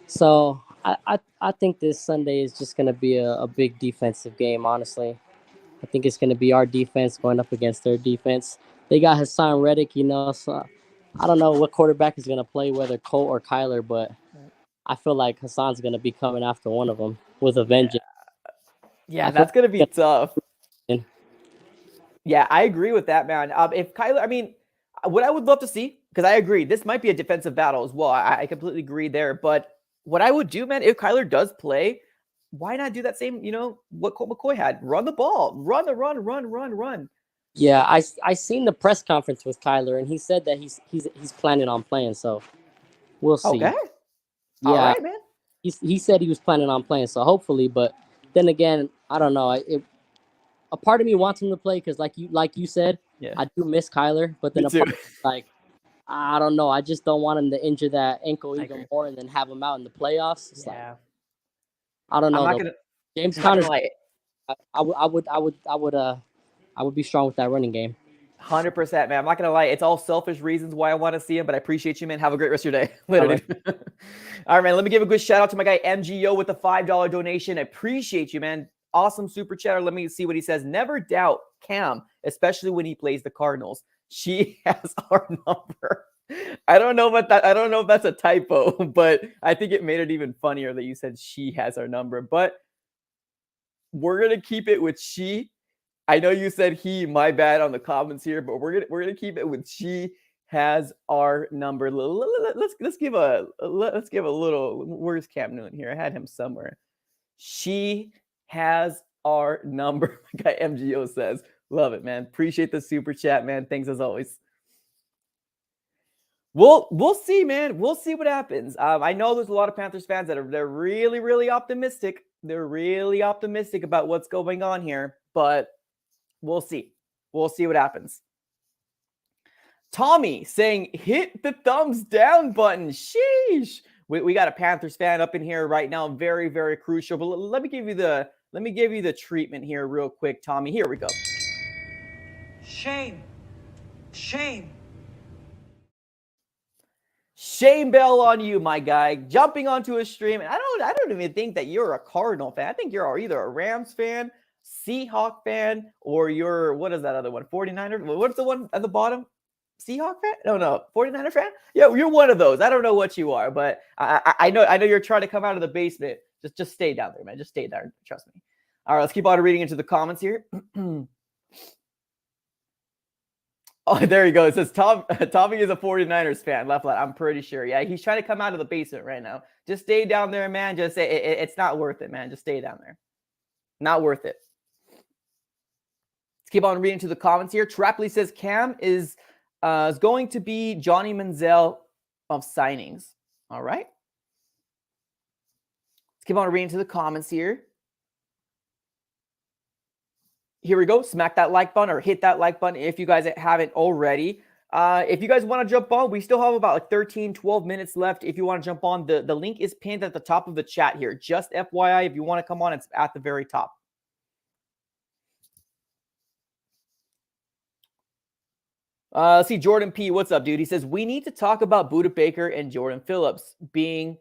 S11: So I think this Sunday is just going to be a big defensive game, honestly. I think it's going to be our defense going up against their defense. They got Hassan Reddick, you know, so I don't know what quarterback is going to play, whether Colt or Kyler, but I feel like Hassan's going to be coming after one of them with a vengeance.
S1: Yeah, that's going to be tough. Yeah, I agree with that, man. If Kyler, I mean, what I would love to see, because I agree, this might be a defensive battle as well. I completely agree there. But what I would do, man, if Kyler does play, why not do that same, you know, what Colt McCoy had? Run the ball. Run.
S11: Yeah, I seen the press conference with Kyler, and he said that he's planning on playing, so we'll see.
S1: Okay.
S11: Yeah,
S1: all right, man.
S11: He said he was planning on playing, so hopefully. But then again, I don't know. A part of me wants him to play because, like you said,
S1: yeah,
S11: I do miss Kyler. But then a part of me, like, I don't know. I just don't want him to injure that ankle even more and then have him out in the playoffs. It's like, I don't know. James Conner, I would be strong with that running game.
S1: 100%, man. I'm not gonna lie. It's all selfish reasons why I want to see him, but I appreciate you, man. Have a great rest of your day. Later, dude. All right, man. Let me give a good shout out to my guy MGO with the $5 donation. I appreciate you, man. Awesome super chatter. Let me see what he says. Never doubt Cam, especially when he plays the Cardinals. She has our number. I don't know about that. I don't know if that's a typo, but I think it made it even funnier that you said she has our number. But we're gonna keep it with she. I know you said he, my bad on the comments here, but we're gonna keep it with she has our number. Let's give a little. Where's Cam Newton here? I had him somewhere. She has our number. My guy MGO says, love it, man. Appreciate the super chat, man. Thanks as always. We'll see, man. We'll see what happens. I know there's a lot of Panthers fans they're really, really optimistic. They're really optimistic about what's going on here, but we'll see. We'll see what happens. Tommy saying, hit the thumbs down button. Sheesh. We got a Panthers fan up in here right now. Very, very crucial. But let me give you the treatment here real quick, Tommy. Here we go.
S10: Shame. Shame.
S1: Shame bell on you, my guy. Jumping onto a stream. And I don't even think that you're a Cardinal fan. I think you're either a Rams fan, Seahawk fan, or you're, what is that other one? 49er? What's the one at the bottom? Seahawk fan? No, 49er fan? Yeah, you're one of those. I don't know what you are, but I know you're trying to come out of the basement. Just stay down there, man. Just stay there. Trust me. All right, let's keep on reading into the comments here. Oh, there you go. It says Tommy is a 49ers fan. Left. I'm pretty sure. Yeah, he's trying to come out of the basement right now. Just stay down there, man. Just say it's not worth it, man. Just stay down there. Not worth it. Let's keep on reading to the comments here. Trapley says Cam is going to be Johnny Manziel of signings. All right. Let's keep on reading to the comments here. Here we go. Smack that like button or hit that like button if you guys haven't already. If you guys want to jump on, we still have about like 13, 12 minutes left. If you want to jump on, the link is pinned at the top of the chat here. Just FYI, if you want to come on, it's at the very top. Let's see. Jordan P. What's up, dude? He says, we need to talk about Budda Baker and Jordan Phillips being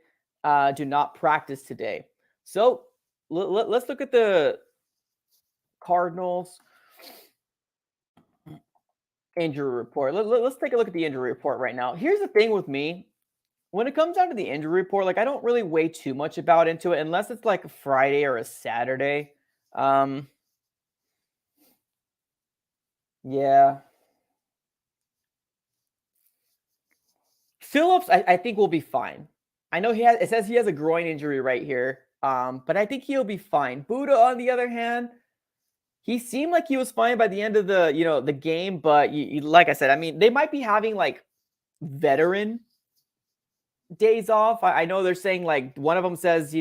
S1: do not practice today. So let's look at the Cardinals injury report. Let's take a look at the injury report right now. Here's the thing with me. When it comes down to the injury report, like I don't really weigh too much into it unless it's like a Friday or a Saturday. Yeah. Phillips, I think will be fine. I know it says he has a groin injury right here. But I think he'll be fine. Budda, on the other hand, he seemed like he was fine by the end of the game, but like I said, I mean, they might be having like veteran days off. I know they're saying like one of them says,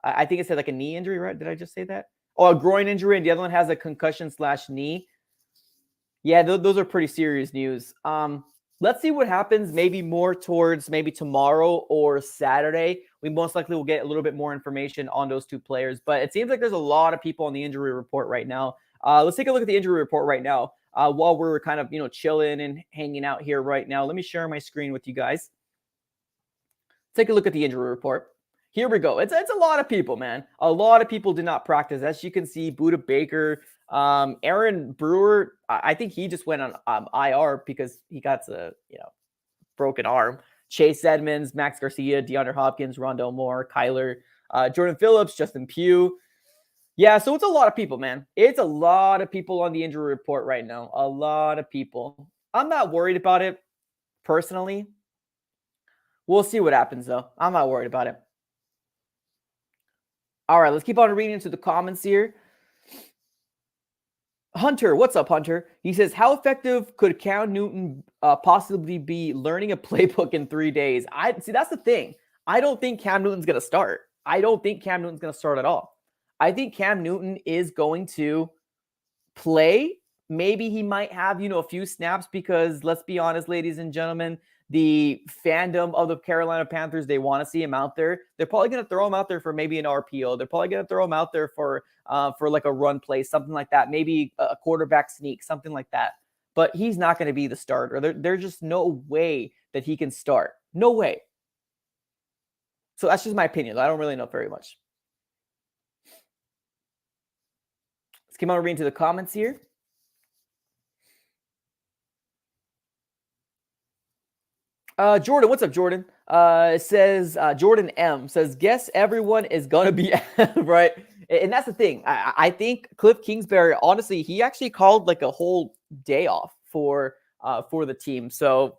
S1: I think it said like a knee injury, right? Did I just say that? Oh, a groin injury, and the other one has a concussion/knee. Yeah, those are pretty serious news. Let's see what happens. Maybe more towards maybe tomorrow or Saturday. We most likely will get a little bit more information on those two players. But it seems like there's a lot of people on the injury report right now. Let's take a look at the injury report right now while we're kind of chilling and hanging out here right now. Let me share my screen with you guys. Take a look at the injury report. Here we go. It's a lot of people, man. A lot of people did not practice. As you can see, Budda Baker, Aaron Brewer, I think he just went on IR because he got a broken arm. Chase Edmonds, Max Garcia, DeAndre Hopkins, Rondell Moore, Kyler, Jordan Phillips, Justin Pugh. Yeah, so it's a lot of people, man. It's a lot of people on the injury report right now. A lot of people. I'm not worried about it personally. We'll see what happens, though. I'm not worried about it. All right, let's keep on reading into the comments here. Hunter, what's up, Hunter? He says, how effective could Cam Newton possibly be learning a playbook in 3 days? See, that's the thing. I don't think Cam Newton's going to start. I don't think Cam Newton's going to start at all. I think Cam Newton is going to play. Maybe he might have, a few snaps because, let's be honest, ladies and gentlemen, the fandom of the Carolina Panthers, they want to see him out there. They're probably going to throw him out there for maybe an RPO. They're probably going to throw him out there for like a run play, something like that. Maybe a quarterback sneak, something like that. But he's not going to be the starter. There's just no way that he can start. No way. So that's just my opinion. I don't really know very much. Let's keep on reading to the comments here. Jordan, what's up, Jordan? Says Jordan M says, guess everyone is gonna be right. And that's the thing. I think Cliff Kingsbury, honestly, he actually called like a whole day off for the team. So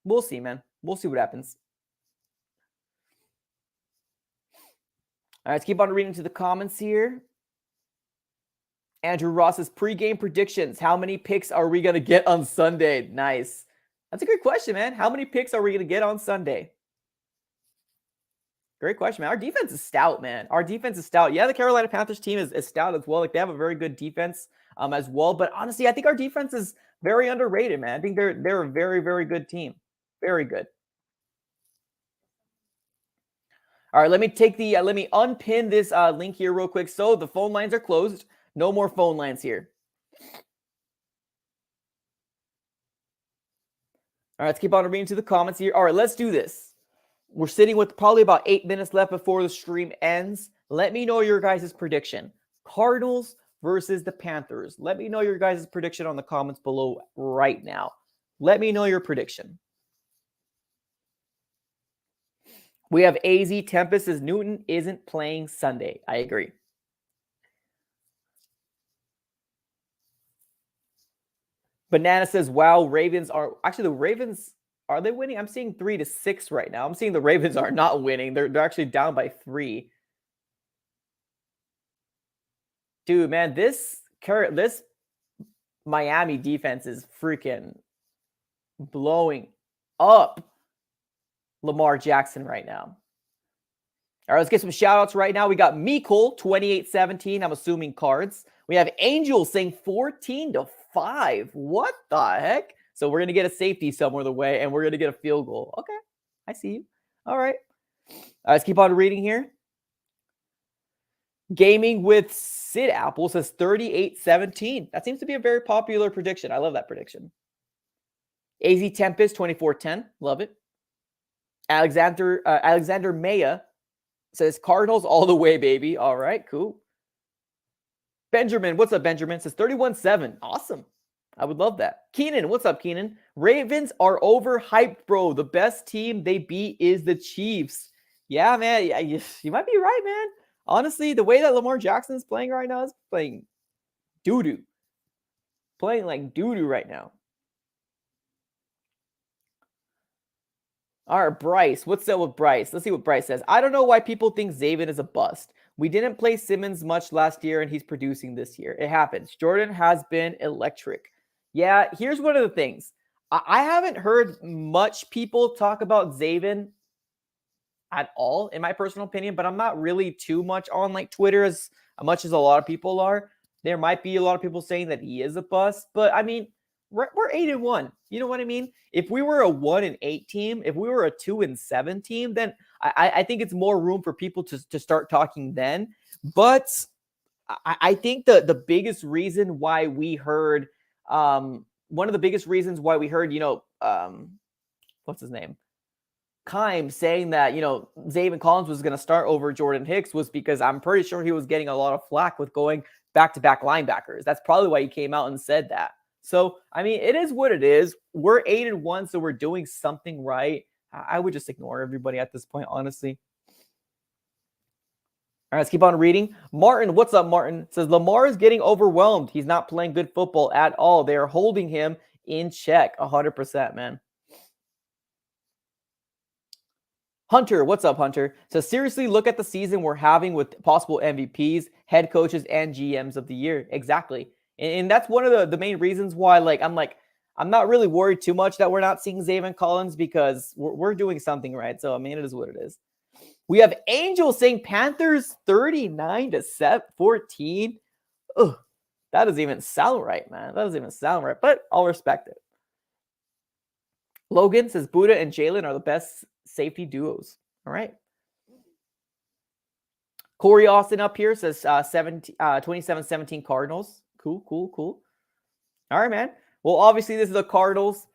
S1: we'll see, man. We'll see what happens. All right, let's keep on reading to the comments here. Andrew Ross's pregame predictions. How many picks are we going to get on Sunday? Nice. That's a good question, man. How many picks are we going to get on Sunday? Great question, man. Our defense is stout, man. Our defense is stout. Yeah, the Carolina Panthers team is stout as well. Like, they have a very good defense as well. But honestly, I think our defense is very underrated, man. I think they're a very, very good team. Very good. All right, let me unpin this link here real quick. So the phone lines are closed. No more phone lines here. All right, let's keep on reading to the comments here. All right, let's do this. We're sitting with probably about 8 minutes left before the stream ends. Let me know your guys' prediction. Cardinals versus the Panthers. Let me know your guys' prediction on the comments below right now. Let me know your prediction. We have AZ Tempest as Newton isn't playing Sunday. I agree. Banana says, wow, Ravens are... Actually, the Ravens, are they winning? I'm seeing 3-6 right now. I'm seeing the Ravens are not winning. They're actually down by 3. Dude, man, this Miami defense is freaking blowing up Lamar Jackson right now. All right, let's get some shout-outs right now. We got Mikol, 28-17. I'm assuming cards. We have Angel saying 14-5. What the heck? So we're going to get a safety somewhere the way, and we're going to get a field goal. Okay, I see you. All right. Let's keep on reading here. Gaming with Sid Apple says 38-17. That seems to be a very popular prediction. I love that prediction. AZ Tempest, 24-10. Love it. Alexander Maya says Cardinals all the way, baby. All right, cool. Benjamin, what's up, Benjamin? Says 31-7. Awesome. I would love that. Keenan, what's up, Keenan? Ravens are overhyped, bro. The best team they beat is the Chiefs. Yeah, man. Yeah, you might be right, man. Honestly, the way that Lamar Jackson is playing right now is playing doo-doo. Playing like doo-doo right now. All right, Bryce. What's up with Bryce? Let's see what Bryce says. I don't know why people think Zaven is a bust. We didn't play Simmons much last year, and he's producing this year. It happens. Jordan has been electric. Yeah, here's one of the things. I haven't heard much people talk about Zaven at all, in my personal opinion, but I'm not really too much on like Twitter as much as a lot of people are. There might be a lot of people saying that he is a bust, but I mean, we're 8-1. You know what I mean? If we were a 1-8 team, if we were a 2-7 team, then I think it's more room for people to start talking then. But I think the biggest reason why we heard, one of the biggest reasons why we heard, what's his name? Keim saying that, Zaven Collins was going to start over Jordan Hicks was because I'm pretty sure he was getting a lot of flack with going back-to-back linebackers. That's probably why he came out and said that. So, I mean, it is what it is. We're 8-1, so we're doing something right. I would just ignore everybody at this point, honestly. All right, let's keep on reading. Martin, what's up, Martin? Says, Lamar is getting overwhelmed. He's not playing good football at all. They are holding him in check. 100%, man. Hunter, what's up, Hunter? So seriously, look at the season we're having with possible MVPs, head coaches, and GMs of the year. Exactly. And that's one of the main reasons why, I'm not really worried too much that we're not seeing Zaven Collins because we're doing something right. So, I mean, it is what it is. We have Angel saying Panthers 39-14. Ugh, that doesn't even sound right, man. That doesn't even sound right, but I'll respect it. Logan says Buddha and Jalen are the best safety duos. All right. Corey Austin up here says 27-17 Cardinals. Cool. All right, man. Well, obviously, this is a Cardinals,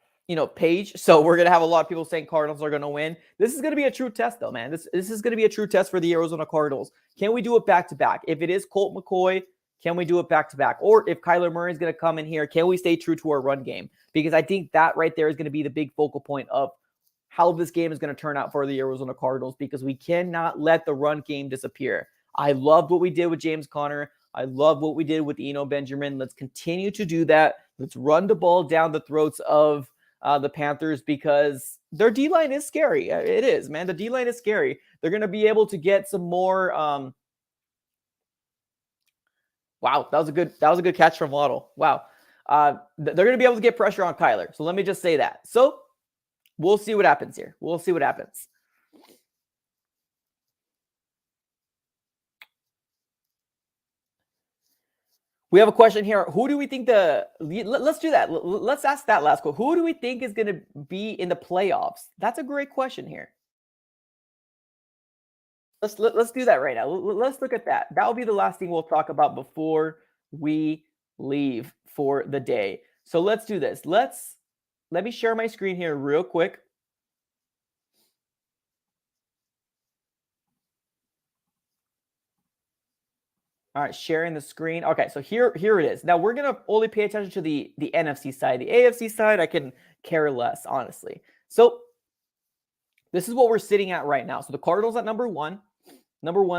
S1: page. So we're going to have a lot of people saying Cardinals are going to win. This is going to be a true test, though, man. This is going to be a true test for the Arizona Cardinals. Can we do it back-to-back? If it is Colt McCoy, can we do it back-to-back? Or if Kyler Murray is going to come in here, can we stay true to our run game? Because I think that right there is going to be the big focal point of how this game is going to turn out for the Arizona Cardinals because we cannot let the run game disappear. I loved what we did with James Conner. I love what we did with Eno Benjamin. Let's continue to do that. Let's run the ball down the throats of the Panthers because their D-line is scary. It is, man. The D-line is scary. They're going to be able to get some more. Wow, that was a good catch from Waddle. Wow. They're going to be able to get pressure on Kyler. So let me just say that. So we'll see what happens here. We'll see what happens. We have a question here. Who do we think let's do that. Let's ask that last question. Who do we think is going to be in the playoffs? That's a great question here. Let's do that right now. Let's look at that. That will be the last thing we'll talk about before we leave for the day. So let's do this. Let me share my screen here real quick. All right, sharing the screen. Okay, so here it is. Now we're gonna only pay attention to the NFC side. The AFC side, I can care less, honestly. So this is what we're sitting at right now. So the Cardinals at number one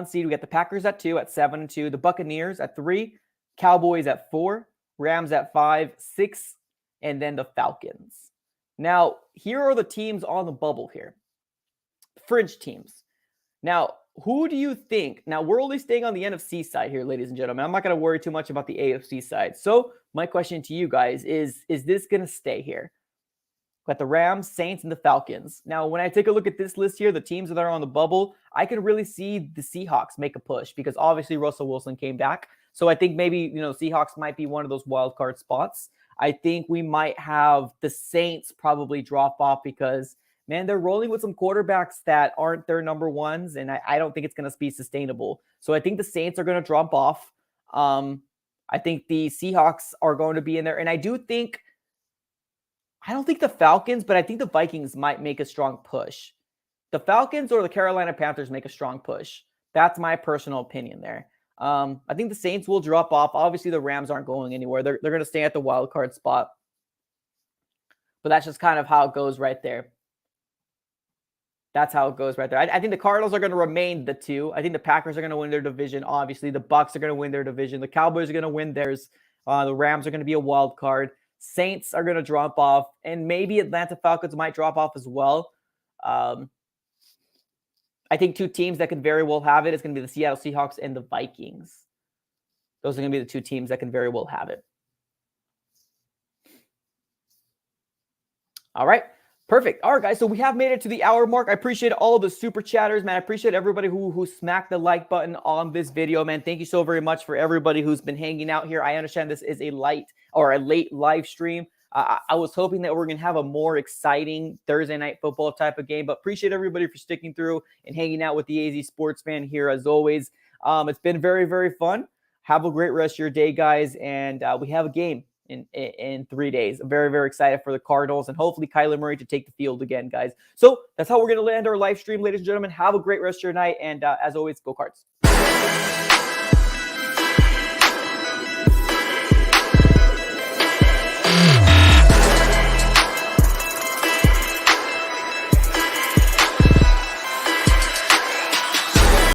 S1: seed. We got the Packers at 2, at 7-2. The Buccaneers at 3, Cowboys at 4, Rams at 5, 6, and then the Falcons. Now here are the teams on the bubble here. Fringe teams. Now, who do you think? Now, we're only staying on the NFC side here, ladies and gentlemen. I'm not going to worry too much about the AFC side. So my question to you guys is this going to stay here? Got the Rams, Saints, and the Falcons. Now, when I take a look at this list here, the teams that are on the bubble, I can really see the Seahawks make a push because obviously Russell Wilson came back. So I think maybe, Seahawks might be one of those wild card spots. I think we might have the Saints probably drop off because man, they're rolling with some quarterbacks that aren't their number ones, and I don't think it's going to be sustainable. So I think the Saints are going to drop off. I think the Seahawks are going to be in there, and I don't think the Falcons, but I think the Vikings might make a strong push. The Falcons or the Carolina Panthers make a strong push. That's my personal opinion there. I think the Saints will drop off. Obviously, the Rams aren't going anywhere. They're going to stay at the wild card spot. But that's just kind of how it goes right there. That's how it goes right there. I think the Cardinals are going to remain the 2. I think the Packers are going to win their division. Obviously, the Bucs are going to win their division. The Cowboys are going to win theirs. The Rams are going to be a wild card. Saints are going to drop off, and maybe Atlanta Falcons might drop off as well. I think 2 teams that could very well have it is going to be the Seattle Seahawks and the Vikings. Those are going to be the 2 teams that can very well have it. All right. Perfect. All right, guys. So we have made it to the hour mark. I appreciate all of the super chatters, man. I appreciate everybody who smacked the like button on this video, man. Thank you so very much for everybody who's been hanging out here. I understand this is a late live stream. I was hoping that we're going to have a more exciting Thursday night football type of game, but appreciate everybody for sticking through and hanging out with the AZ Sportsman here as always. It's been very, very fun. Have a great rest of your day, guys. And we have a game in 3 days. I'm very, very excited for the Cardinals and hopefully Kyler Murray to take the field again, guys. So that's how we're going to land our live stream, ladies and gentlemen. Have a great rest of your night. And as always, go Cards.